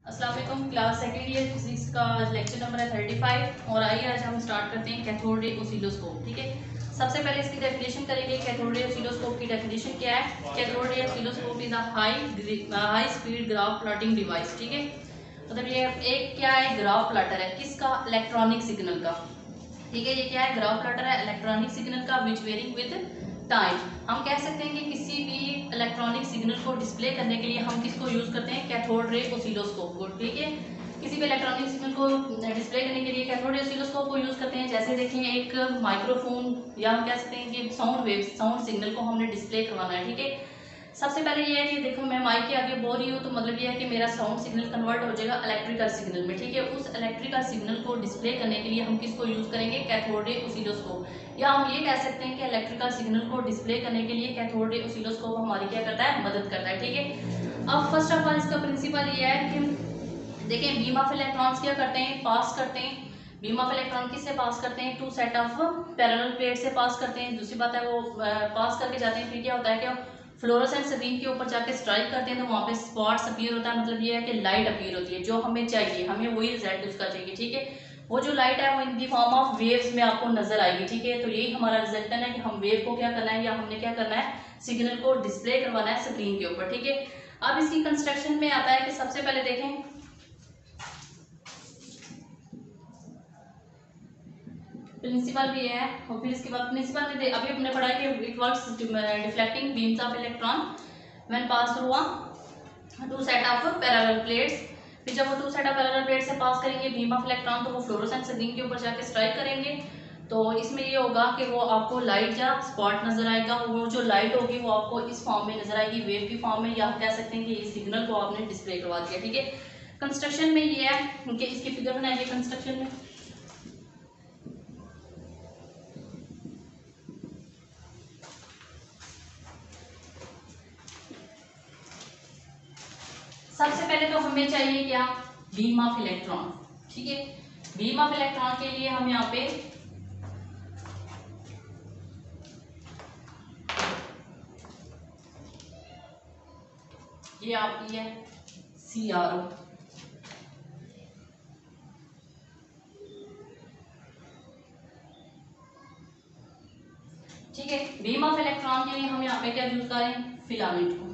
अस्सलाम वालेकुम। Class second year physics का लेक्चर नंबर है 35 और आइए आज हम स्टार्ट करते हैं कैथोड रे ऑसिलोस्कोप। ठीक है, सबसे पहले इसकी डेफिनेशन करेंगे। कैथोड रे ऑसिलोस्कोप की डेफिनेशन क्या है? Cathode ray oscilloscope is a high speed graph plotting device. ठीक है, मतलब ये एक क्या है, ग्राफ प्लॉटर है। किसका? इलेक्ट्रॉनिक सिग्नल का। ठीक है, ये क्या है? ग्राफ प्लॉटर है इलेक्ट्रॉनिक सिग्नल का विच वेरिंग विद टाइम। हम कह सकते हैं कि किसी भी इलेक्ट्रॉनिक सिग्नल को डिस्प्ले करने के लिए हम किसको यूज करते हैं? कैथोड रे ऑसिलोस्कोप को। ठीक है, किसी भी इलेक्ट्रॉनिक सिग्नल को डिस्प्ले करने के लिए कैथोड रे ऑसिलोस्कोप को यूज करते हैं। जैसे देखें, एक माइक्रोफोन या हम कह सकते हैं कि साउंड वेव, साउंड सिग्नल को हमने डिस्प्ले करवाना है। ठीक है, सबसे पहले ये है कि देखो मैं माइक के आगे बोल रही हूँ तो मतलब ये है कि मेरा साउंड सिग्नल कन्वर्ट हो जाएगा इलेक्ट्रिकल सिग्नल में। ठीक है, उस इलेक्ट्रिकल सिग्नल को डिस्प्ले करने के लिए हम किसको यूज करेंगे? Cathode ray oscilloscope. या हम ये कह सकते हैं कि इलेक्ट्रिकल सिग्नल को डिस्प्ले करने के लिए कैथोड रे ऑसिलोस्कोप हमारी क्या करता है? मदद करता है। ठीक है, अब फर्स्ट ऑफ ऑल इसका प्रिंसिपल ये है कि देखें, बीम ऑफ इलेक्ट्रॉन्स क्या करते हैं? पास करते हैं। बीम ऑफ इलेक्ट्रॉन किससे पास करते हैं? Two set of parallel plate से पास करते हैं। दूसरी बात है वो पास करके जाते हैं, फिर क्या होता है कि फ्लोरोसेंट स्क्रीन के ऊपर जाके स्ट्राइक करते हैं तो वहाँ पे स्पॉट्स अपीयर होता है। मतलब ये है कि लाइट अपीयर होती है जो हमें चाहिए, हमें वही रिजल्ट उसका चाहिए। ठीक है, वो जो लाइट है वो इन दी फॉर्म ऑफ वेव्स में आपको नजर आएगी। ठीक है, तो यही हमारा रिजल्टन है कि हम वेव को क्या करना है या हमने क्या करना है? सिग्नल को डिस्प्ले करवाना है स्क्रीन के ऊपर। ठीक है, अब इसकी कंस्ट्रक्शन में आता है कि सबसे पहले देखें, प्रिंसिपल भी है और फिर इसके बाद प्रिंसिपल में अभी हमने पढ़ा है कि it works deflecting beams of electron when pass through two set of parallel plates. फिर जब वो two set of parallel plate से पास करेंगे बीम ऑफ इलेक्ट्रॉन तो वो फ्लोरोसेंट स्क्रीन के ऊपर जाके स्ट्राइक करेंगे। तो इसमें ये होगा कि वो आपको लाइट या स्पॉट नजर आएगा। वो जो लाइट होगी वो आपको इस फॉर्म में नजर आएगी, वेव की फॉर्म में, या कह सकते हैं कि इस सिग्नल को आपने डिस्प्ले करवा दिया। ठीक है, कंस्ट्रक्शन में ये है कि इसकी फिगर बनाइए कंस्ट्रक्शन में। सबसे पहले तो हमें चाहिए क्या? Beam of electron. ठीक है, बीम ऑफ इलेक्ट्रॉन के लिए हम यहाँ पे ये आपकी है CRO। ठीक है, बीम ऑफ इलेक्ट्रॉन के लिए हम यहाँ पे क्या यूज करें? फिलामेंट को।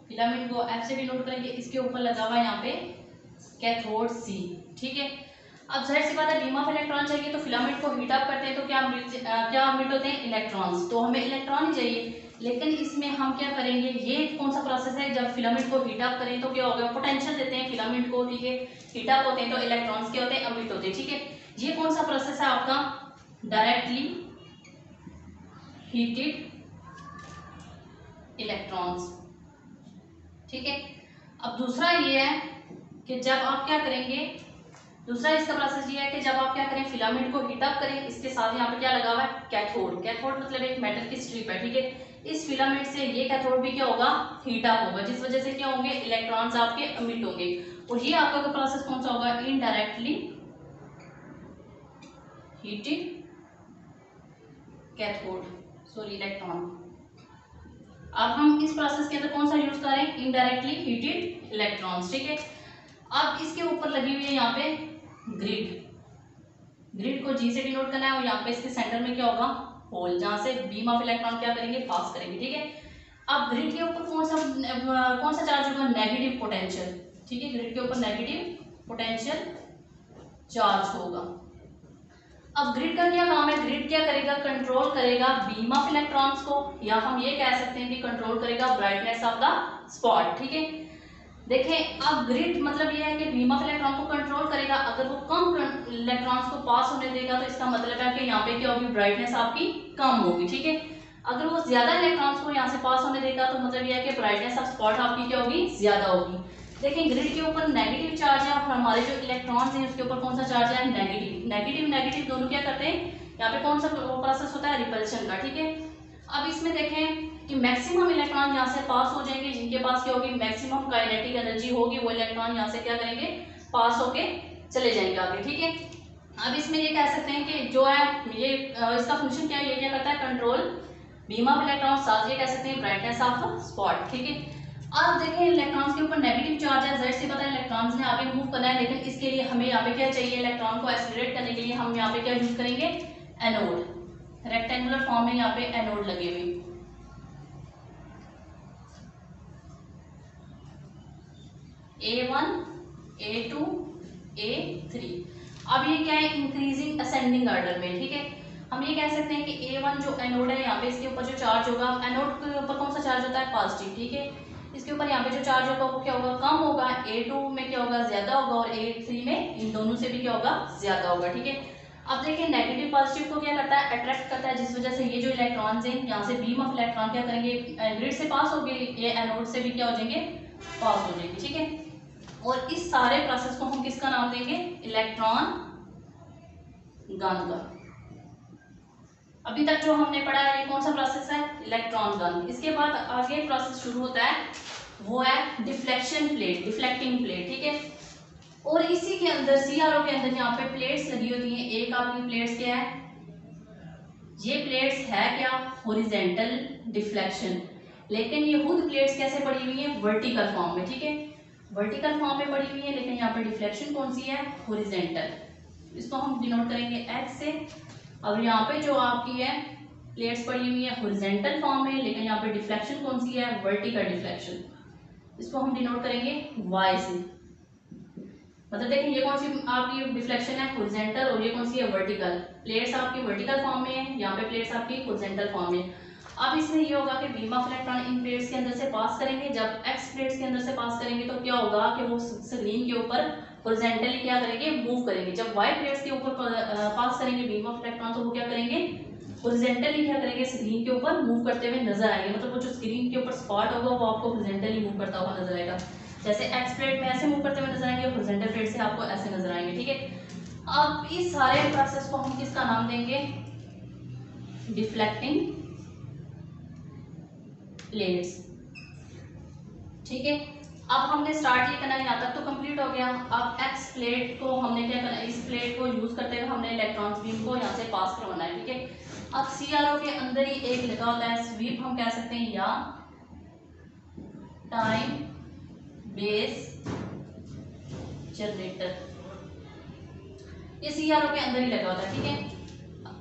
फिलामेंट को F से डिनोट करेंगे। इसके ऊपर लगा हुआ है यहाँ पे कैथोड C। ठीक है, अब जाहिर सी बात है बीम ऑफ इलेक्ट्रॉन चाहिए तो फिलामेंट को हीट अप करते हैं तो क्या मिट होते हैं? इलेक्ट्रॉन्स। तो हमें इलेक्ट्रॉन ही चाहिए, लेकिन इसमें हम क्या करेंगे? ये कौन सा प्रोसेस है? जब फिलामेंट को हीट अप करें तो क्या होगा? पोटेंशियल देते हैं फिलामेंट को। ठीक है, हीट अप होते हैं तो इलेक्ट्रॉन्स क्या होते हैं? अमिट होते हैं। ठीक है, ये कौन सा प्रोसेस है आपका? Directly heated electrons. ठीक है, अब दूसरा ये है कि जब आप क्या करेंगे, दूसरा इसका प्रोसेस ये है कि जब आप क्या करें? फिलामेंट को हीट अप करें। इसके साथ यहाँ पे क्या लगा हुआ है? कैथोड। कैथोड मतलब एक मेटल की स्ट्रिप है। ठीक है, इस फिलामेंट से ये कैथोड भी क्या होगा? हीट अप होगा, जिस वजह से क्या होंगे? इलेक्ट्रॉन्स आपके एमिट होंगे। और ये आपका प्रोसेस कौन सा होगा? Indirectly heated cathode, sorry electron. अब हम इस प्रोसेस के अंदर कौन सा यूज करें? Indirectly heated electrons. ठीक है, अब इसके ऊपर लगी हुई है यहाँ पे ग्रिड। ग्रिड को G से डिनोट करना है और यहाँ पे इसके सेंटर में क्या होगा? होल, जहां से बीम ऑफ इलेक्ट्रॉन क्या करेंगे? पास करेंगे। ठीक है, अब ग्रिड के ऊपर कौन सा चार्ज होगा? Negative potential. ठीक है, ग्रिड के ऊपर नेगेटिव पोटेंशियल चार्ज होगा। अब ग्रिड का क्या काम है? ग्रिड क्या करेगा? कंट्रोल करेगा बीम ऑफ इलेक्ट्रॉन्स को, या हम ये कह सकते हैं कि कंट्रोल करेगा ब्राइटनेस ऑफ द स्पॉट। ठीक है, देखें अब ग्रिड मतलब ये है कि बीम ऑफ इलेक्ट्रॉन को कंट्रोल करेगा। अगर वो कम इलेक्ट्रॉन्स को पास होने देगा तो इसका मतलब है कि यहाँ पे क्या होगी? ब्राइटनेस आपकी कम होगी। ठीक है, अगर वो ज्यादा इलेक्ट्रॉन्स को यहाँ से पास होने देगा तो मतलब ये है कि ब्राइटनेस ऑफ स्पॉट आपकी क्या होगी? ज्यादा होगी। देखें, ग्रिड के ऊपर नेगेटिव चार्ज है और हमारे जो इलेक्ट्रॉन्स हैं उसके ऊपर कौन सा चार्ज है? नेगेटिव। नेगेटिव नेगेटिव दोनों क्या करते हैं? यहाँ पे कौन सा प्रोसेस होता है? रिपल्शन का। ठीक है, अब इसमें देखें कि मैक्सिमम इलेक्ट्रॉन यहाँ से पास हो जाएंगे, जिनके पास क्या होगी? मैक्सिमम काइनेटिक एनर्जी होगी, वो इलेक्ट्रॉन यहाँ से क्या करेंगे? पास होके चले जाएंगे आगे। ठीक है, अब इसमें ये कह सकते हैं कि जो है ये इसका फंक्शन क्या है? ये क्या करता है? कंट्रोल बीम ऑफ इलेक्ट्रॉन, साथ ये कह सकते हैं ब्राइटनेस ऑफ स्पॉट। ठीक है, अब देखें इलेक्ट्रॉन्स के ऊपर नेगेटिव चार्ज है, जेड से पता है इलेक्ट्रॉन्स ने आगे मूव करना है, लेकिन इसके लिए हमें यहाँ पे क्या चाहिए, इलेक्ट्रॉन को एक्सीलरेट करने के लिए हम यहाँ पे क्या यूज करेंगे, एनोड। रेक्टेंगुलर फॉर्म में यहाँ पे एनोड लगे हुए, A1 A2 A3। अब ये क्या है, इंक्रीजिंग असेंडिंग ऑर्डर में, ठीक है। हम ये कह सकते हैं कि A1 जो एनोड है यहाँ पे, इसके ऊपर जो चार्ज होगा, एनोड के ऊपर कौन सा चार्ज होता है, पॉजिटिव, ठीक है। इसके ऊपर यहाँ पे जो चार्ज होगा वो क्या होगा, कम होगा। A2 में क्या होगा, ज्यादा होगा, और A3 में इन दोनों से भी क्या होगा, ज्यादा होगा, ठीक है। अब देखिए नेगेटिव पॉजिटिव को क्या करता है, अट्रैक्ट करता है, जिस वजह से ये जो इलेक्ट्रॉन्स हैं यहाँ से बीम ऑफ इलेक्ट्रॉन क्या करेंगे, ग्रिड से पास होंगे, ये एनोड से भी क्या हो जाएंगे, पास हो जाएंगे, ठीक है। और इस सारे प्रोसेस को हम किसका नाम देंगे, इलेक्ट्रॉन गन का। अभी तक जो हमने पढ़ा है ये कौन सा प्रोसेस है, इलेक्ट्रॉन गन। इसके बाद आगे प्रोसेस शुरू होता है, वो है डिफ्लेक्शन प्लेट, डिफ्लेक्टिंग प्लेट, ठीक है। और इसी के अंदर सीआरओ के अंदर यहाँ पे प्लेट्स लगी होती हैं। एक आपकी प्लेट्स क्या है, ये प्लेट्स है क्या, हॉरिजॉन्टल डिफ्लेक्शन, लेकिन ये खुद प्लेट्स कैसे पड़ी हुई है, वर्टिकल फॉर्म में, ठीक है। वर्टिकल फॉर्म में पड़ी हुई है, लेकिन यहाँ पे डिफ्लेक्शन कौन सी है, हॉरिजॉन्टल। इसको हम डिनोट करेंगे एक्स से। अब यहाँ पे जो आपकी है प्लेट्स पड़ी हुई है हॉरिजॉन्टल फॉर्म में, लेकिन यहाँ पे डिफ्लेक्शन कौन सी है, वर्टिकल डिफ्लेक्शन। इसको हम डिनोट करेंगे वाई से। मतलब देखिए ये कौन सी आपकी डिफ्लेक्शन है, हॉरिजॉन्टल, और ये कौन सी है, वर्टिकल। प्लेट्स आपकी वर्टिकल फॉर्म में है, यहाँ पे प्लेट्स आपकी हॉरिजॉन्टल फॉर्म में। अब इसमें ये होगा कि beam of electron in plates के अंदर से पास करेंगे। जब एक्स प्लेट्स के अंदर से पास करेंगे तो क्या होगा कि वो स्क्रीन के ऊपर हॉरिजॉन्टली क्या करेंगे, मूव करेंगे। जब वाई प्लेट्स के ऊपर पास करेंगे बीम ऑफ इलेक्ट्रॉन तो वो क्या करेंगे, हॉरिजॉन्टली क्या करेंगे, स्क्रीन के ऊपर मूव करते हुए नजर आएंगे। मतलब वो जो स्क्रीन के ऊपर स्पॉट होगा वो आपको हॉरिजॉन्टली मूव करता हुआ नजर आएगा। जैसे एक्स प्लेट में ऐसे मूव करते हुए नजर आएंगे, हॉरिजॉन्टल प्लेट से आपको ऐसे नजर आएंगे, ठीक है। अब इस सारे प्रोसेस को हम किसका नाम देंगे, डिफ्लेक्टिंग प्लेट्स, ठीक है। अब हमने स्टार्ट ये करना, यहाँ तक तो कंप्लीट हो गया। अब एक्स प्लेट को हमने क्या करना, इस प्लेट को यूज करते हुए हमने इलेक्ट्रॉन बीम को यहाँ से पास करवाना है, ठीक है। अब सीआरओ के अंदर ही एक लिखा होता है स्वीप, हम कह सकते हैं, या टाइम बेस जनरेटर, ये सीआरओ के अंदर ही लगा होता है, ठीक है।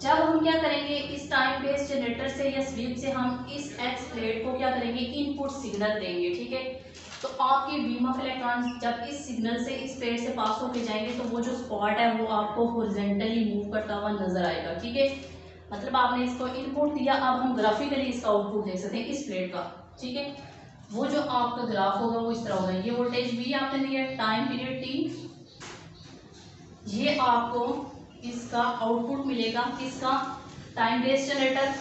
जब हम क्या करेंगे, इस टाइम बेस जनरेटर से या स्वीप से हम इस एक्स प्लेट को क्या करेंगे, इनपुट सिग्नल देंगे, ठीक है। तो आपके बीम ऑफ इलेक्ट्रॉन जब इस सिग्नल से इस प्लेट से पास होके जाएंगे तो वो जो स्पॉट है वो आपको हॉरिजॉन्टली मूव करता हुआ नजर आएगा, ठीक है। मतलब आपने इसको इनपुट दिया, अब हम ग्राफिकली इसका आउटपुट देख सकते हैं इस प्लेट का, ठीक है। वो जो आपका ग्राफ होगा वो इस तरह होगा। ये वोल्टेज V आपने दिया, टाइम पीरियड T, ये आपको इसका आउटपुट मिलेगा किसका, टाइम बेस्ड जनरेटर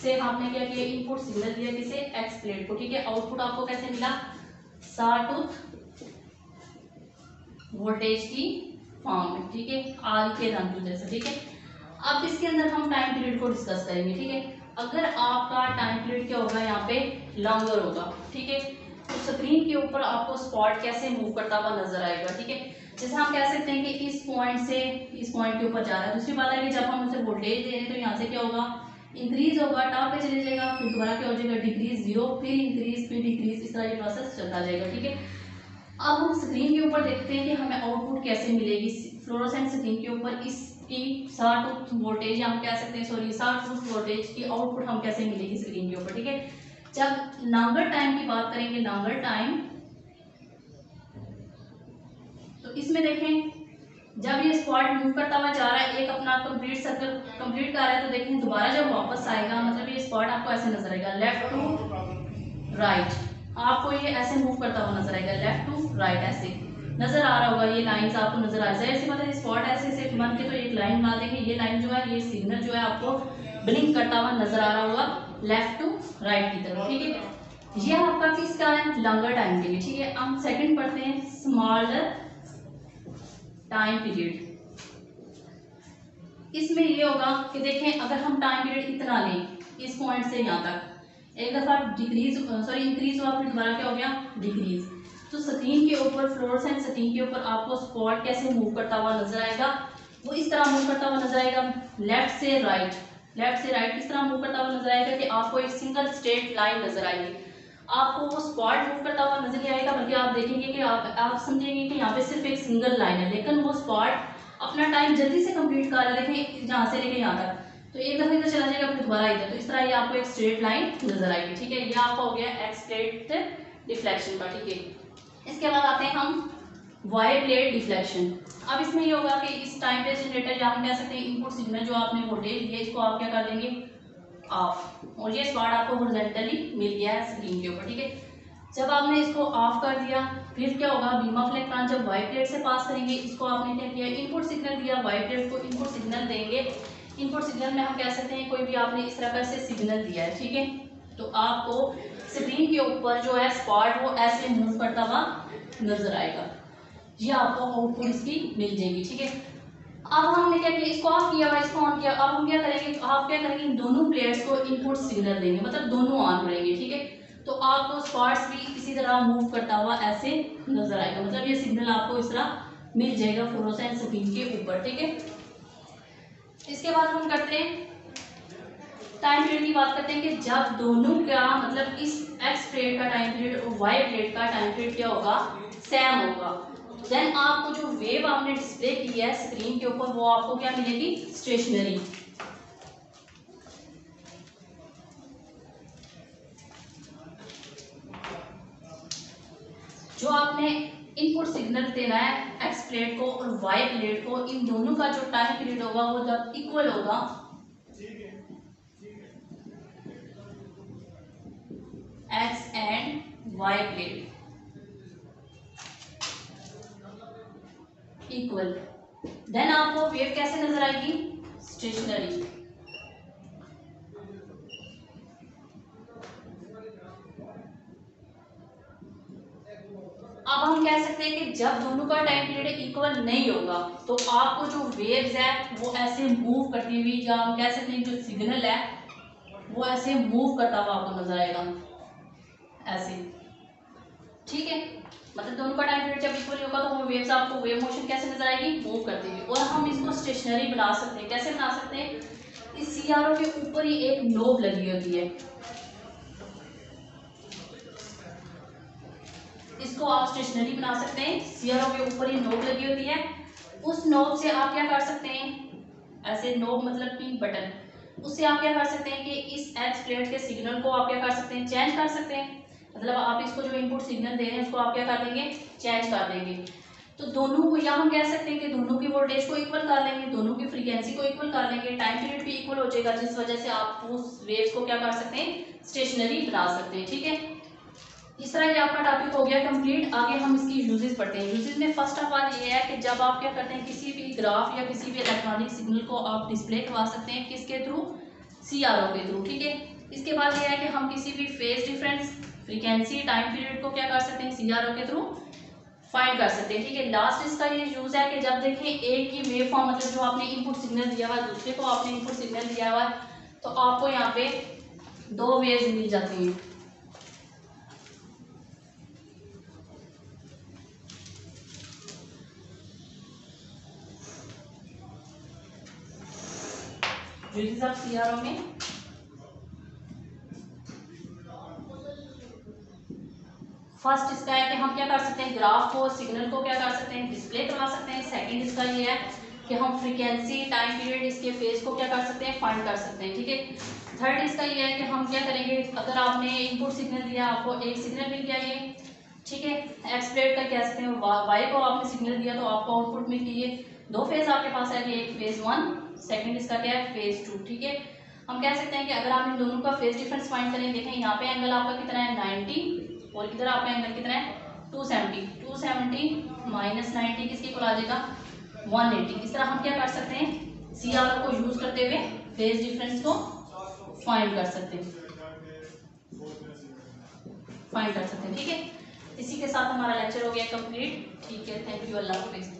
से आपने क्या किया, इनपुट सिग्नल दिया किसे, एक्स प्लेट को, ठीक है। आउटपुट आपको कैसे मिला, सॉटूथ वोल्टेज की फॉर्म में, ठीक है, आर के रंग जैसे, ठीक है। अब इसके अंदर हम टाइम पीरियड को डिस्कस करेंगे, ठीक है। अगर आपका टाइम पीरियड क्या होगा, यहाँ पे लॉन्गर होगा, ठीक है, तो स्क्रीन के ऊपर आपको स्पॉट कैसे मूव करता हुआ नजर आएगा, ठीक है। जैसे हम कह सकते हैं कि इस पॉइंट से इस पॉइंट के ऊपर जा रहा है। दूसरी बात है कि जब हम उसे वोल्टेज दे रहे हैं तो यहाँ से क्या होगा, इंक्रीज होगा, टॉप पे चले जाएगा, फिर दोबारा क्या हो जाएगा, डिक्रीज, जीरो, फिर इंक्रीज, फिर डिक्रीज, इस तरह ये प्रोसेस चलता जाएगा, ठीक है। अब हम स्क्रीन के ऊपर देखते हैं कि हमें आउटपुट कैसे मिलेगी फ्लोरोसेंट स्क्रीन के ऊपर। इसकी सॉटूथ वोल्टेज हम कह सकते हैं, सॉरी, सॉटूथ वोल्टेज की आउटपुट हम कैसे मिलेगी स्क्रीन के ऊपर, ठीक है। जब लॉन्गर टाइम की बात करेंगे, लॉन्गर टाइम, तो इसमें देखें जब ये स्पॉट मूव करता हुआ जा रहा है, एक अपना कंप्लीट सर्कल कंप्लीट कर रहा है, तो देखें दोबारा जब वापस आएगा मतलब ये स्पॉट आपको ऐसे नजर आएगा, लेफ्ट टू राइट, आपको ये ऐसे मूव करता हुआ नजर आएगा, लेफ्ट टू राइट ऐसे नजर आ रहा होगा। ये लाइंस आपको नजर आ जाए ऐसे, मतलब स्पॉट ऐसे ऐसे बन के तो एक लाइन बना देंगे। ये लाइन जो है, ये सिग्नल जो है आपको ब्लिंक करता हुआ नजर आ रहा होगा लेफ्ट टू राइट की तरफ, ठीक है। ये आपका किसका है, लॉन्गर टाइम के लिए, ठीक है। हम सेकंड पढ़ते हैं, स्मॉलर टाइम पीरियड। इसमें ये होगा कि देखें अगर हम टाइम पीरियड इतना लें इस पॉइंट से यहाँ तक, एक दफा डिक्रीज सॉरी इंक्रीज हुआ, फिर दोबारा क्या हो गया, डिक्रीज, तो स्क्रीन के ऊपर फ्लोरोसेंट स्क्रीन के ऊपर आपको स्पॉट कैसे मूव करता हुआ नजर आएगा, वो इस तरह मूव करता हुआ नजर आएगा, लेफ्ट से राइट, लेफ्ट से राइट किस तरह मूव करता हुआ नजर आएगा कि आपको एक सिंगल स्ट्रेट लाइन नजर आएगी। आपको वो स्पॉट मूव करता हुआ नजर नहीं आएगा, बल्कि आप देखेंगे कि आप समझेंगे कि यहाँ पे सिर्फ एक सिंगल लाइन है, लेकिन वो स्पॉट अपना टाइम जल्दी से कंप्लीट कर रहा है। देखें जहाँ से लेके यहाँ तक, तो एक दफे इधर चला जाएगा फिर दोबारा इधर, तो इस तरह ये आपको एक स्ट्रेट लाइन नजर आएगी। ठीक है, ये आपका हो गया एक्स प्लेट डिफ्लेक्शन का। ठीक है, इसके बाद आते हैं हम वाई प्लेट डिफ्लेक्शन। अब इसमें ये होगा कि इस टाइम पे जनरेटर या हम कह सकते हैं इनपुट सिग्नल जो आपने वोल्टेज दिया, इसको आप क्या कर देंगे ऑफ, और ये स्पॉट आपको हॉरिजॉन्टली मिल गया है स्क्रीन के ऊपर। ठीक है, जब आपने इसको ऑफ कर दिया फिर क्या होगा, बीम ऑफ इलेक्ट्रॉन जब वाई प्लेट से पास करेंगे, इसको आपने क्या किया इनपुट सिग्नल दिया, वाई प्लेट को इनपुट सिग्नल देंगे। इनपुट सिग्नल में हम कह सकते हैं कोई भी आपने इस तरह का से सिग्नल दिया है। ठीक है, तो आपको स्क्रीन के ऊपर जो है स्पॉट वो ऐसे मूव करता हुआ नजर आएगा, ये आपको आउटपुट इसकी मिल जाएगी। ठीक है, अब हमने क्या किया, इसको ऑफ किया हुआ, इसको ऑन किया। अब हम क्या करेंगे, आप क्या करेंगे इन दोनों प्लेयर्स को इनपुट सिग्नल देंगे, मतलब दोनों ऑन करेंगे। ठीक है, तो आपको स्पॉट्स भी इसी तरह मूव करता हुआ ऐसे नजर आएगा, मतलब ये सिग्नल आपको इस तरह मिल जाएगा फ्लोरोसेंट स्क्रीन के ऊपर। ठीक है, इसके बाद हम करते हैं टाइम पीरियड की बात करते हैं कि जब दोनों का मतलब इस एक्स प्लेट का टाइम पीरियड और वाई प्लेट का टाइम पीरियड क्या होगा, सेम होगा। देन आपको जो वेव आपने डिस्प्ले की है स्क्रीन के ऊपर वो आपको क्या मिलेगी, स्टेशनरी। जो आपने इनपुट सिग्नल देना है एक्स प्लेट को और वाई प्लेट को, इन दोनों का जो टाइम पीरियड होगा वो जब इक्वल होगा, x and y plate equal, then आपको वेव कैसे नजर आएगी, स्टेशनरी। अब हम कह सकते हैं कि जब दोनों का टाइम पीरियड इक्वल नहीं होगा तो आपको जो वेव्स है वो ऐसे मूव करती हुई, या हम कह सकते हैं जो सिग्नल है वो ऐसे मूव करता हुआ आपको नजर आएगा ऐसे। ठीक है, मतलब दोनों का टाइम पीरियड जब इक्वल होगा तो वो वेव्स आपको वेव मोशन कैसे नजर आएगी, मूव करती हुई। और हम इसको स्टेशनरी बना सकते हैं, कैसे बना सकते हैं, इस सीआरओ के ऊपर ही एक नोब लगी होती है, इसको आप स्टेशनरी बना सकते हैं। सीआरओ के ऊपर ही नोब लगी होती है, उस नोब से आप क्या कर सकते हैं, ऐसे नोब मतलब पिन बटन, उससे आप क्या कर सकते हैं कि इस एक्स प्लेट के सिग्नल को आप क्या कर सकते हैं, चेंज कर सकते हैं। मतलब आप इसको जो इनपुट सिग्नल दे रहे हैं उसको आप क्या कर देंगे, चेंज कर देंगे। तो दोनों को, या हम कह सकते हैं कि दोनों की वोल्टेज को इक्वल कर लेंगे, दोनों की फ्रीक्वेंसी को इक्वल कर लेंगे, टाइम पीरियड भी इक्वल हो जाएगा, जिस वजह से आप उस वेव्स को क्या कर सकते हैं, स्टेशनरी बना सकते हैं। ठीक है, इस तरह ये आपका टॉपिक हो गया कंप्लीट। आगे हम इसकी यूजेस पढ़ते हैं। यूजेस में फर्स्ट ऑफ ऑल ये है कि जब आप क्या करते हैं किसी भी ग्राफ या किसी भी इलेक्ट्रॉनिक सिग्नल को आप डिस्प्ले करवा सकते हैं, किसके थ्रू, सीआरओ के थ्रू। ठीक है, इसके बाद ये है कि हम किसी भी phase difference, frequency, time period को क्या कर सकते हैं, सीआरओ के थ्रू फाइंड कर सकते हैं। ठीक है, लास्ट इसका ये यूज है कि जब देखें एक ही वेव फॉर्म, मतलब जो आपने इनपुट सिग्नल दिया हुआ है, दूसरे को आपने इनपुट सिग्नल दिया हुआ है, तो आपको यहाँ पे दो वेव्स मिल जाती हैं। यूजेस ऑफ सीआरओ में फर्स्ट इसका है कि हम क्या कर सकते हैं, ग्राफ को, सिग्नल को क्या कर सकते हैं, डिस्प्ले करवा सकते हैं। सेकंड इसका ये है कि हम फ्रीक्वेंसी, टाइम पीरियड, इसके फेज को क्या कर सकते हैं, फाइंड कर सकते हैं। ठीक है, थर्ड इसका ये है कि हम क्या करेंगे, अगर आपने इनपुट सिग्नल दिया, आपको एक सिग्नल मिल गया ये, ठीक है, एक्स प्लेट का कह सकते हैं, वाई को आपने सिग्नल दिया तो आपको आउटपुट में किए दो फेज आपके पास है, एक फेज 1, सेकंड इसका क्या है, फेज 2। ठीक है, हम कह सकते हैं कि अगर आप इन दोनों का फेज डिफरेंस फाइंड करें, देखें यहाँ पे एंगल आपका कितना है, 90, और इधर आपका एंगल कितना है, 270। 270 माइनस 90 किसके इक्वल आ जाएगा, 180। इस तरह हम क्या कर सकते हैं, सीआरओ को यूज करते हुए फेज डिफरेंस को फाइंड कर सकते हैं, ठीक है। इसी के साथ हमारा लेक्चर हो गया कंप्लीट। ठीक है, थैंक यू, अल्लाह हाफिज़।